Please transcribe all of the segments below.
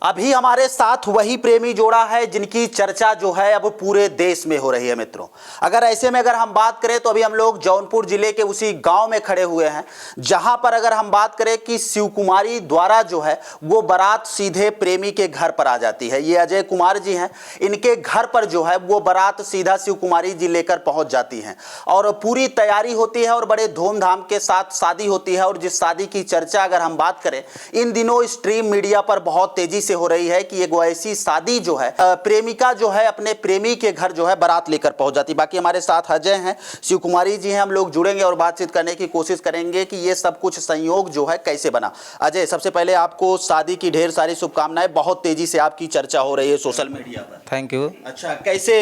अभी हमारे साथ वही प्रेमी जोड़ा है जिनकी चर्चा जो है अब पूरे देश में हो रही है मित्रों। अगर ऐसे में अगर हम बात करें तो अभी हम लोग जौनपुर जिले के उसी गांव में खड़े हुए हैं जहां पर अगर हम बात करें कि शिव कुमारी द्वारा जो है वो बारात सीधे प्रेमी के घर पर आ जाती है। ये अजय कुमार जी हैं, इनके घर पर जो है वो बारात सीधा शिव कुमारी जी लेकर पहुंच जाती हैं और पूरी तैयारी होती है और बड़े धूमधाम के साथ शादी होती है। और जिस शादी की चर्चा अगर हम बात करें इन दिनों स्ट्रीम मीडिया पर बहुत तेजी से हो रही है कि एक ऐसी शादी जो है प्रेमिका जो है अपने प्रेमी के घर जो है बारात लेकर पहुंच जाती। बाकी हमारे साथ अजय हैं, शिव कुमारी जी हैं, हम लोग जुड़ेंगे और बातचीत करने की कोशिश करेंगे कि ये सब कुछ संयोग जो है कैसे बना। अजय, सबसे पहले आपको शादी की ढेर सारी शुभकामनाएं। बहुत तेजी से आपकी चर्चा हो रही है सोशल मीडिया पर। Thank you. अच्छा, कैसे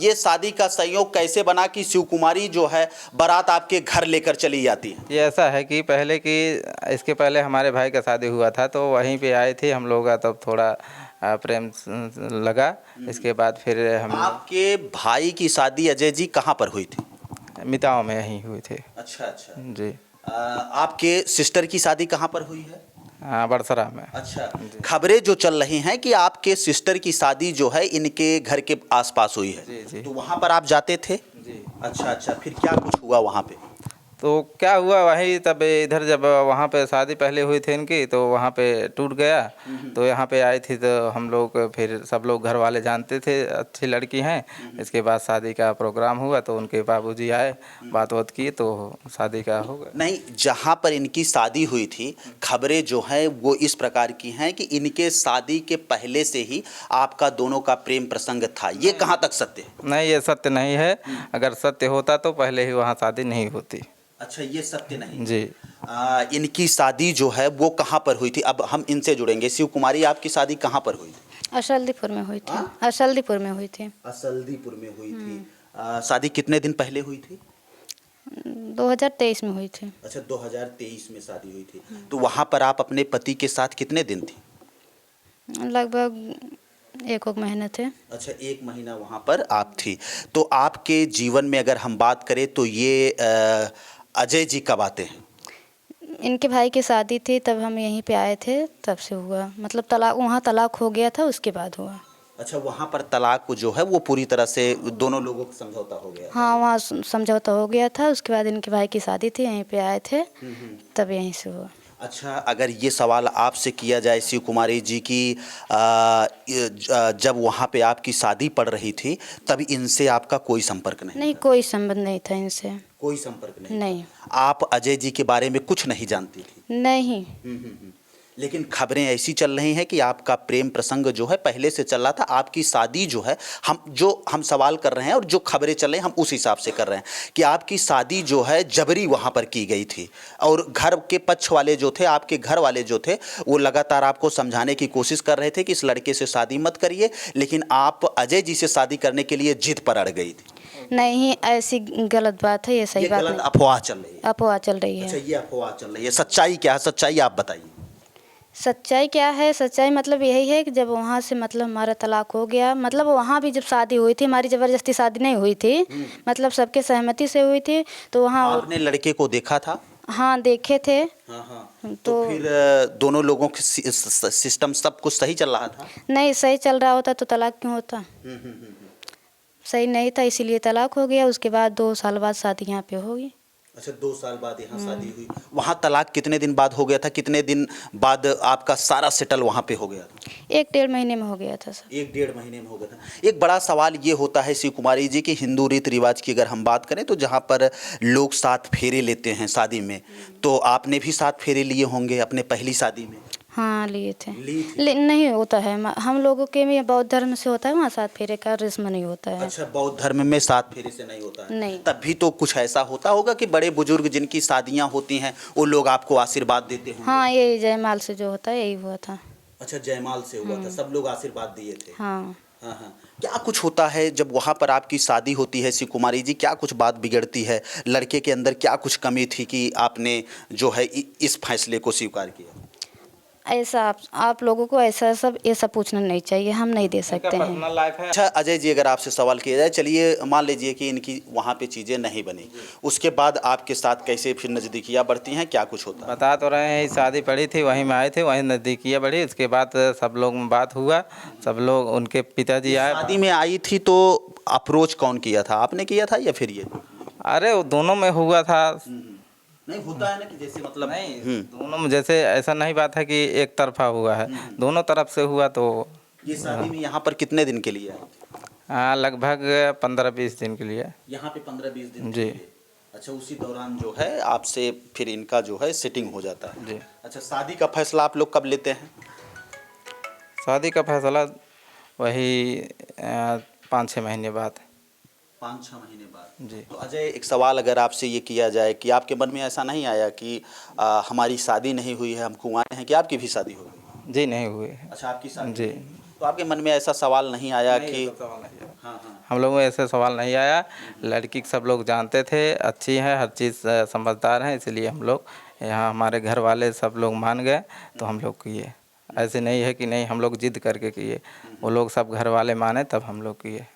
ये शादी का संयोग कैसे बना कि शिव कुमारी जो है बारात आपके घर लेकर चली जाती है? ये ऐसा है कि इसके पहले हमारे भाई का शादी हुआ था तो वहीं पे आए थे हम लोग, तब थोड़ा प्रेम लगा। इसके बाद फिर हम आपके भाई की शादी अजय जी कहाँ पर हुई थी? मिताओं में यहीं हुए थे। अच्छा अच्छा जी। आपके सिस्टर की शादी कहाँ पर हुई है? हाँ, बड़सरा में। अच्छा, खबरें जो चल रही हैं कि आपके सिस्टर की शादी जो है इनके घर के आसपास हुई है। जी जी। तो वहाँ पर आप जाते थे? जी। अच्छा अच्छा, फिर क्या कुछ हुआ वहाँ पे? तो क्या हुआ वही, तब इधर जब वहाँ पे शादी पहले हुई थी इनकी तो वहाँ पे टूट गया। तो यहाँ पे आई थी तो हम लोग फिर सब लोग घर वाले जानते थे अच्छी लड़की हैं। इसके बाद शादी का प्रोग्राम हुआ तो उनके बाबूजी आए, बात की तो शादी का हो गया। नहीं, जहाँ पर इनकी शादी हुई थी खबरें जो हैं वो इस प्रकार की हैं कि इनके शादी के पहले से ही आपका दोनों का प्रेम प्रसंग था। ये कहाँ तक सत्य है? नहीं, ये सत्य नहीं है। अगर सत्य होता तो पहले ही वहाँ शादी नहीं होती। अच्छा, ये सत्य नहीं जी। इनकी शादी जो है वो कहाँ पर हुई थी? अब हम इनसे जुड़ेंगे। शिव कुमारी, आपकी शादी कहाँ पर हुई थी? असलदीपुर में हुई थी। असलदीपुर में हुई थी। असलदीपुर में हुई थी। शादी कितने दिन पहले हुई थी? 2023 में हुई थी। अच्छा, 2023 में शादी हुई थी। तो वहाँ पर आप अपने पति के साथ कितने दिन थी? लगभग एक महीने थे। अच्छा, 1 महीना वहाँ पर आप थी। तो आपके जीवन में अगर हम बात करें तो ये अजय जी कब आते हैं? इनके भाई की शादी थी तब हम यहीं पे आए थे, तब से हुआ। मतलब तलाक, वहाँ तलाक हो गया था, उसके बाद हुआ। अच्छा, वहाँ पर तलाक जो है वो पूरी तरह से दोनों लोगों का समझौता हो गया? हाँ, वहाँ समझौता हो गया था। उसके बाद इनके भाई की शादी थी, यहीं पे आए थे, तब यहीं से हुआ। अच्छा, अगर ये सवाल आपसे किया जाए शिव कुमारी जी की, जब वहाँ पे आपकी शादी पड़ रही थी तब इनसे आपका कोई संपर्क नहीं? नहीं, कोई संबंध नहीं था इनसे। कोई संपर्क नहीं? नहीं। आप अजय जी के बारे में कुछ नहीं जानती थी? नहीं। लेकिन खबरें ऐसी चल रही हैं कि आपका प्रेम प्रसंग जो है पहले से चल रहा था। आपकी शादी जो है, हम सवाल कर रहे हैं और जो खबरें चल रही हैं हम उस हिसाब से कर रहे हैं कि आपकी शादी जो है जबरी वहाँ पर की गई थी। और घर के पक्ष वाले जो थे, आपके घर वाले जो थे, वो लगातार आपको समझाने की कोशिश कर रहे थे कि इस लड़के से शादी मत करिए, लेकिन आप अजय जी से शादी करने के लिए जिद पर अड़ गई थी। नहीं, ऐसी गलत बात है, ये सही बात नहीं। अफवाह चल रही है? अफवाह चल रही है। अच्छा, ये अफवाह चल रही है। सच्चाई क्या है? सच्चाई आप बताइए। सच्चाई क्या है? सच्चाई मतलब यही है कि जब वहाँ से मतलब हमारा तलाक हो गया, मतलब वहाँ भी जब शादी हुई थी, हमारी ज़बरदस्ती शादी नहीं हुई थी, मतलब सबके सहमति से हुई थी। तो वहाँ आपने लड़के को देखा था? हाँ, देखे थे। हाँ। तो फिर दोनों लोगों के सिस्टम सब कुछ सही चल रहा था? नहीं, सही चल रहा होता तो तलाक क्यों होता? सही नहीं था, इसीलिए तलाक हो गया। उसके बाद 2 साल बाद शादी यहाँ पे होगी। अच्छा, 2 साल बाद यहाँ शादी हुई। वहाँ तलाक कितने दिन बाद हो गया था? कितने दिन बाद आपका सारा सेटल वहाँ पे हो गया था? 1-1.5 महीने में हो गया था सर। 1-1.5 महीने में हो गया था। एक बड़ा सवाल ये होता है शिव कुमारी जी कि हिंदू रीति रिवाज की अगर हम बात करें तो जहाँ पर लोग 7 फेरे लेते हैं शादी में, तो आपने भी 7 फेरे लिए होंगे अपने पहली शादी में? हाँ, लिए थे। नहीं होता है, हम लोगों के में बौद्ध धर्म से होता है, वहाँ 7 फेरे का रस्म नहीं होता है। अच्छा, बौद्ध धर्म में 7 फेरे से नहीं होता है? नहीं। तब भी तो कुछ ऐसा होता होगा कि बड़े बुजुर्ग जिनकी शादियाँ होती हैं वो लोग आपको आशीर्वाद देते होंगे? हाँ, यही जयमाल से जो होता है यही हुआ था। अच्छा, जयमाल से हुआ था, सब लोग आशीर्वाद दिए थे? हाँ। हाँ। क्या कुछ होता है जब वहाँ पर आपकी शादी होती है शिव कुमारी जी? क्या कुछ बात बिगड़ती है? लड़के के अंदर क्या कुछ कमी थी कि आपने जो है इस फैसले को स्वीकार किया? ऐसा आप लोगों को ऐसा सब ये सब पूछना नहीं चाहिए, हम नहीं दे सकते हैं। पर्सनल लाइफ है। अच्छा अजय जी, अगर आपसे सवाल किया जाए, चलिए मान लीजिए कि इनकी वहाँ पे चीज़ें नहीं बनी, उसके बाद आपके साथ कैसे फिर नज़दीकियाँ बढ़ती हैं, क्या कुछ होता है? बता तो रहे हैं, शादी पड़ी थी वहीं में आए थे, वहीं नज़दीकियाँ बढ़ी। उसके बाद सब लोग में बात हुआ, सब लोग उनके पिताजी आए। शादी में आई थी तो अप्रोच कौन किया था, आपने किया था या फिर ये? अरे वो दोनों में हुआ था। नहीं होता है ना कि जैसे मतलब नहीं, दोनों में जैसे ऐसा नहीं बात है कि एक तरफा हुआ है, दोनों तरफ से हुआ। तो ये शादी में यहाँ पर कितने दिन के लिए आए? हाँ, लगभग 15-20 दिन के लिए। यहाँ पे 15-20 दिन जी। के लिए। अच्छा, उसी दौरान जो है आपसे फिर इनका जो है सेटिंग हो जाता है। जी। अच्छा, शादी का फैसला आप लोग कब लेते हैं? शादी का फैसला वही 5-6 महीने बाद। 5-6 महीने बाद। जी। तो अजय, एक सवाल अगर आपसे ये किया जाए कि आपके मन में ऐसा नहीं आया कि हमारी शादी नहीं हुई है, हम कुंवारे हैं, कि आपकी भी शादी हो गई? जी नहीं हुए। अच्छा, आपकी शादी जी। हुई। तो आपके मन में ऐसा सवाल नहीं आया नहीं, कि ऐसा सवाल नहीं आया। हाँ हाँ हम लोगों में ऐसे सवाल नहीं आया। लड़की सब लोग जानते थे, अच्छी है, हर चीज़ समझदार है, इसलिए हम लोग यहाँ हमारे घर वाले सब लोग मान गए तो हम लोग किए। ऐसे नहीं है कि नहीं हम लोग जिद करके किए, वो लोग सब घर वाले माने तब हम लोग किए।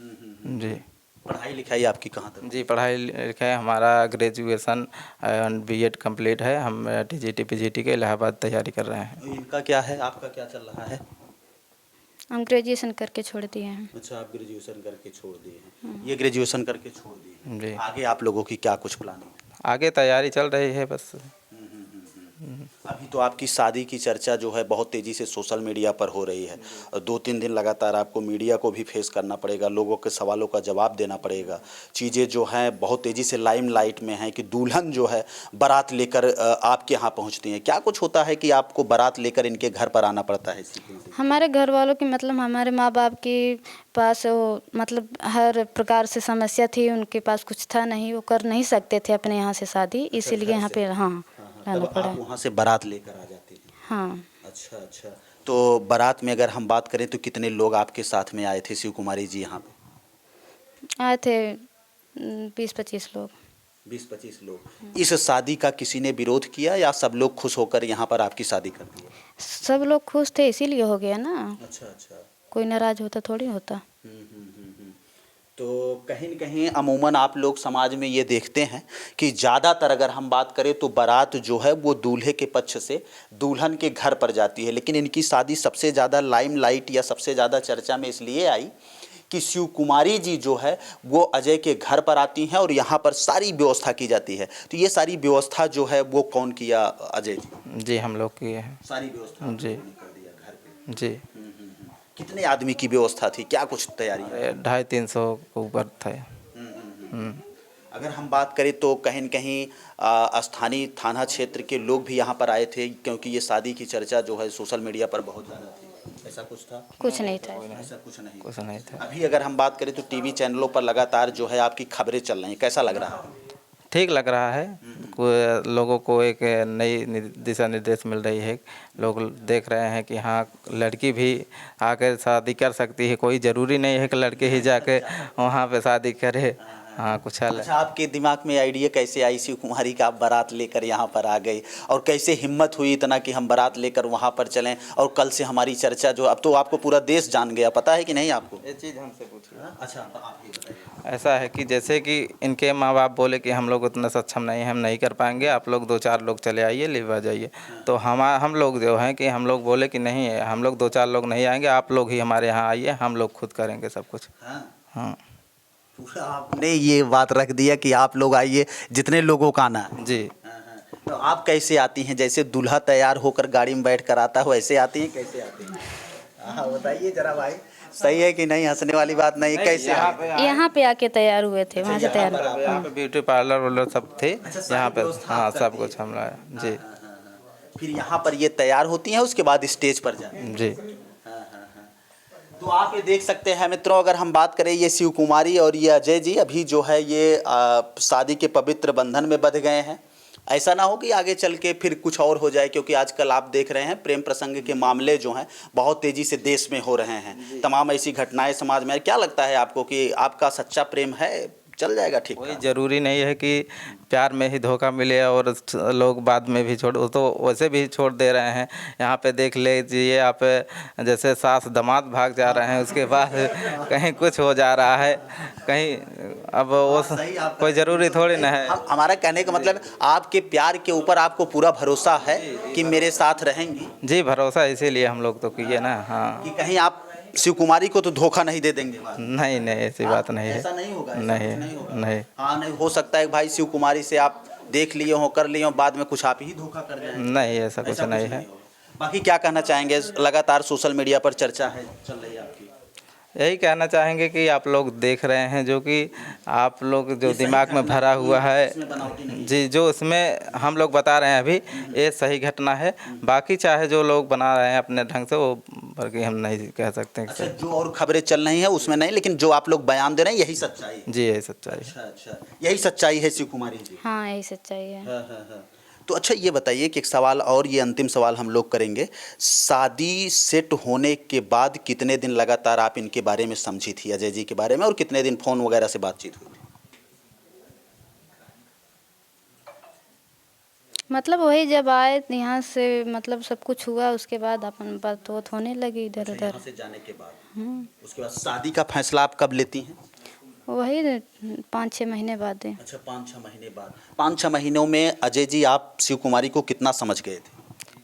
जी। पढ़ाई लिखाई आपकी कहाँ तक? जी, पढ़ाई लिखाई हमारा ग्रेजुएशन एंड बीएड कंप्लीट है। हम टीजीटी पीजीटी के इलाहाबाद तैयारी कर रहे हैं। इनका क्या है, आपका क्या चल रहा है? हम ग्रेजुएशन करके छोड़ दिए हैं। अच्छा, आप ग्रेजुएशन करके छोड़ दिए हैं, ये ग्रेजुएशन करके छोड़ दिए हैं। जी। आगे आप लोगों की क्या कुछ प्लानिंग है? आगे तैयारी चल रही है बस। अभी तो आपकी शादी की चर्चा जो है बहुत तेज़ी से सोशल मीडिया पर हो रही है। 2-3 दिन लगातार आपको मीडिया को भी फेस करना पड़ेगा, लोगों के सवालों का जवाब देना पड़ेगा। चीज़ें जो हैं बहुत तेज़ी से लाइमलाइट में हैं कि दुल्हन जो है बारात लेकर आपके यहाँ पहुँचती हैं। क्या कुछ होता है कि आपको बारात लेकर इनके घर पर आना पड़ता है? हमारे घर वालों की मतलब हमारे माँ बाप के पास वो मतलब हर प्रकार से समस्या थी, उनके पास कुछ था नहीं, वो कर नहीं सकते थे अपने यहाँ से शादी, इसीलिए यहाँ पे हाँ लाना तब पड़ा। आप वहाँ से बारात लेकर आ जाते हैं? हाँ। अच्छा अच्छा। तो बारात में अगर हम बात करें तो कितने लोग आपके साथ में आए थे शिव कुमारी जी यहाँ पे? आए थे 20-25 लोग। 20-25 लोग। इस शादी का किसी ने विरोध किया या सब लोग खुश होकर यहाँ पर आपकी शादी कर दी? सब लोग खुश थे इसीलिए हो गया ना, अच्छा अच्छा। कोई नाराज होता थोड़ी होता। तो कहीं न कहीं अमूमन आप लोग समाज में ये देखते हैं कि ज़्यादातर अगर हम बात करें तो बारात जो है वो दूल्हे के पक्ष से दुल्हन के घर पर जाती है, लेकिन इनकी शादी सबसे ज़्यादा लाइमलाइट या सबसे ज़्यादा चर्चा में इसलिए आई कि शिव कुमारी जी जो है वो अजय के घर पर आती हैं और यहाँ पर सारी व्यवस्था की जाती है। तो ये सारी व्यवस्था जो है वो कौन किया, अजय जी? जी, हम लोग किए हैं। सारी व्यवस्था आप जी। लोगों ने कर दिया घर पे? जी। कितने आदमी की व्यवस्था थी, क्या कुछ तैयारी है? 250-300 के ऊपर थे। अगर हम बात करें तो कहीं न कहीं स्थानीय थाना क्षेत्र के लोग भी यहाँ पर आए थे, क्योंकि ये शादी की चर्चा जो है सोशल मीडिया पर बहुत ज़्यादा थी। ऐसा कुछ था? कुछ नहीं था। ऐसा कुछ नहीं। कुछ नहीं था। अभी अगर हम बात करें तो टीवी चैनलों पर लगातार जो है आपकी खबरें चल रही हैं, कैसा लग रहा है? ठीक लग रहा है। लोगों को एक नई दिशा निर्देश मिल रही है। लोग देख रहे हैं कि हाँ, लड़की भी आकर शादी कर सकती है, कोई ज़रूरी नहीं है कि लड़के ही जाके वहाँ पे शादी करे। हाँ, कुछ हाल है। अच्छा, आपके दिमाग में आइडिया कैसे आई शिव कुमारी का, आप बारात लेकर यहाँ पर आ गए, और कैसे हिम्मत हुई इतना कि हम बारात लेकर वहाँ पर चलें और कल से हमारी चर्चा जो, अब तो आपको पूरा देश जान गया, पता है कि नहीं आपको? ये चीज़ हमसे पूछिए। अच्छा, आप ये बताइए। ऐसा है कि जैसे कि इनके माँ बाप बोले कि हम लोग उतना सक्षम नहीं हैं, हम नहीं कर पाएंगे, आप लोग 2-4 लोग चले आइए, लेवा जाइए। तो हम लोग जो हैं कि हम लोग बोले कि नहीं, हम लोग 2-4 लोग नहीं आएंगे, आप लोग ही हमारे यहाँ आइए, हम लोग खुद करेंगे सब कुछ। हाँ। पूरा आपने ये बात रख दिया कि आप लोग आइए, जितने लोगों का आना है। जी। तो आप कैसे आती हैं? जैसे दूल्हा तैयार होकर गाड़ी में बैठ कर आता है वैसे आती हैं, कैसे आती हैं? हाँ, बताइए जरा भाई, सही है कि नहीं? हंसने वाली बात नहीं, कैसे? यहाँ पे आके तैयार हुए थे, वहाँ से तैयार। यहाँ पे ब्यूटी पार्लर सब थे यहाँ पे। हाँ, सब कुछ हम लाए। जी। फिर यहाँ पर ये तैयार होती हैं, उसके बाद स्टेज पर जाते हैं। जी। तो आप ये देख सकते हैं मित्रों, अगर हम बात करें ये शिव कुमारी और ये अजय जी अभी जो है ये शादी के पवित्र बंधन में बंध गए हैं। ऐसा ना हो कि आगे चल के फिर कुछ और हो जाए, क्योंकि आजकल आप देख रहे हैं प्रेम प्रसंग के मामले जो हैं बहुत तेज़ी से देश में हो रहे हैं। तमाम ऐसी घटनाएं समाज में। क्या लगता है आपको कि आपका सच्चा प्रेम है, चल जाएगा ठीक कोई ठाक। ज़रूरी नहीं है कि प्यार में ही धोखा मिले और लोग बाद में भी छोड़, वो तो वैसे भी छोड़ दे रहे हैं। यहाँ पे देख लीजिए आप, जैसे सास दामाद भाग जा रहे हैं, उसके बाद कहीं कुछ हो जा रहा है कहीं। अब वो कोई ज़रूरी थोड़ी ना है। हमारा कहने का मतलब आपके प्यार के ऊपर आपको पूरा भरोसा है कि मेरे साथ रहेंगी, जी भरोसा इसीलिए हम लोग तो किए ना। हाँ, कि कहीं आप शिव कुमारी को तो धोखा नहीं दे देंगे बाद में। नहीं नहीं ऐसी बात नहीं है। ऐसा नहीं होगा, ऐसा नहीं कुछ नहीं होगा। नहीं हाँ, नहीं हो सकता है कि भाई शिव कुमारी से आप देख लिए हो, कर लिए हो, बाद में कुछ आप ही धोखा कर जाएं। नहीं, ऐसा कुछ नहीं है। होगा। बाकी क्या कहना चाहेंगे, लगातार सोशल मीडिया पर चर्चा है चल रही है आपकी? यही कहना चाहेंगे कि आप लोग देख रहे हैं, जो कि आप लोग जो दिमाग में भरा हुआ है, इसमें बनावटी नहीं है। जी जो इसमें हम लोग बता रहे हैं अभी, ये सही घटना है। बाकी चाहे जो लोग बना रहे हैं अपने ढंग से, वो बल्कि हम नहीं कह सकते अच्छा, कि जो और खबरें चल रही हैं उसमें नहीं, लेकिन जो आप लोग बयान दे रहे हैं यही सच्चाई है। जी यही सच्चाई है। अच्छा अच्छा, यही सच्चाई है शिव कुमारी जी। हाँ यही सच्चाई है। हाँ। तो अच्छा ये बताइए कि एक सवाल और, ये अंतिम सवाल हम लोग करेंगे, शादी सेट होने के बाद कितने दिन लगातार आप इनके बारे में समझी थी, अजय जी के बारे में, और कितने दिन फ़ोन वगैरह से बातचीत हुई थी? मतलब वही जब आए यहाँ से, मतलब सब कुछ हुआ, उसके बाद अपन बात होने लगी इधर उधर। यहाँ से जाने के बाद उसके बाद शादी का फैसला आप कब लेती हैं? वही 5-6 महीने बाद है। अच्छा, 5-6 महीने बाद। 5-6 महीनों में अजय जी आप शिव कुमारी को कितना समझ गए थे?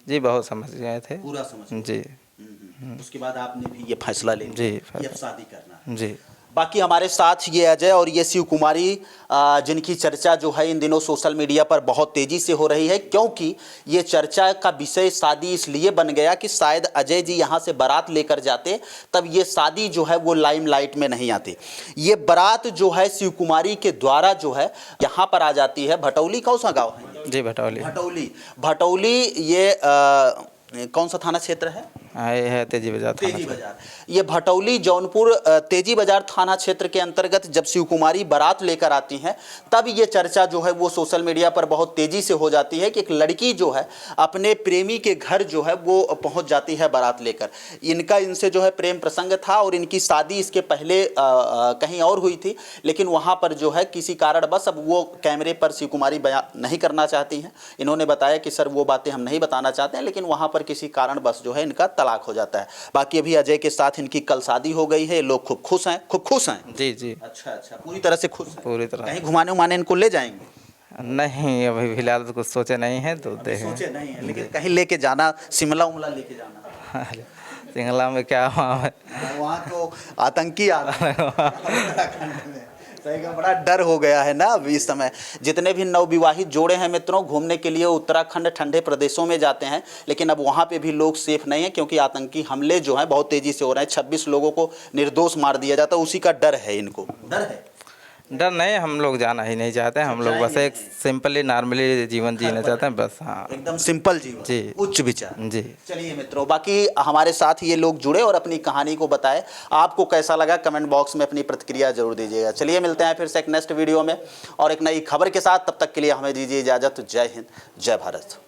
जी बहुत समझ गए थे। पूरा समझ गए। जी उसके बाद आपने भी ये फैसला ले जी, लिया कि अब शादी करना है। जी बाकी हमारे साथ ये अजय और ये शिव कुमारी, जिनकी चर्चा जो है इन दिनों सोशल मीडिया पर बहुत तेज़ी से हो रही है, क्योंकि ये चर्चा का विषय शादी इसलिए बन गया कि शायद अजय जी यहाँ से बारात लेकर जाते तब ये शादी जो है वो लाइमलाइट में नहीं आती। ये बारात जो है शिव कुमारी के द्वारा जो है यहाँ पर आ जाती है। भटौली कौन सा गाँव है? जी भटौली। भटौली ये कौन सा थाना क्षेत्र है? ये है तेजी बाजार। तेजी बाजार। ये भटौली जौनपुर तेजी बाजार थाना क्षेत्र के अंतर्गत जब शिव कुमारी बारात लेकर आती हैं, तब ये चर्चा जो है वो सोशल मीडिया पर बहुत तेजी से हो जाती है कि एक लड़की जो है अपने प्रेमी के घर जो है वो पहुंच जाती है बारात लेकर। इनसे जो है प्रेम प्रसंग था और इनकी शादी इसके पहले कहीं और हुई थी, लेकिन वहाँ पर जो है किसी कारण बस अब वो कैमरे पर शिव कुमारी बयान नहीं करना चाहती हैं। इन्होंने बताया कि सर वो बातें हम नहीं बताना चाहते हैं, लेकिन वहाँ पर किसी कारण बस जो है इनका तलाक हो जाता है। बाकी अभी अजय के साथ इनकी कल शादी हो गई है, लोग खूब खुश हैं। जी जी अच्छा, पूरी तरह से खुश हैं। पूरी तरह। कहीं घुमाने उमाने इनको ले जाएंगे? नहीं अभी फिलहाल तो कुछ सोचे नहीं है, तो देखें। सोचे नहीं है, लेकिन कहीं लेके जाना, शिमला उमला लेके जाना। सिंगला में क्या वहाँ वहाँ तो आतंकी आ रहा है उत्तराखंड में। सही का बड़ा डर हो गया है ना अब इस समय। जितने भी नवविवाहित जोड़े हैं मित्रों, घूमने के लिए उत्तराखंड ठंडे प्रदेशों में जाते हैं, लेकिन अब वहाँ पे भी लोग सेफ नहीं है, क्योंकि आतंकी हमले जो हैं बहुत तेज़ी से हो रहे हैं। 26 लोगों को निर्दोष मार दिया जाता है, उसी का डर है इनको। डर नहीं, हम लोग जाना ही नहीं चाहते हैं। हम लोग बस एक सिंपली नॉर्मली जीवन जीना चाहते हैं बस। हाँ एकदम सिंपल जीवन, जी, उच्च विचार। जी चलिए मित्रों, बाकी हमारे साथ ये लोग जुड़े और अपनी कहानी को बताए। आपको कैसा लगा कमेंट बॉक्स में अपनी प्रतिक्रिया जरूर दीजिएगा। चलिए मिलते हैं फिर से एक नेक्स्ट वीडियो में और एक नई खबर के साथ। तब तक के लिए हमें दीजिए इजाज़त। जय हिंद, जय भारत।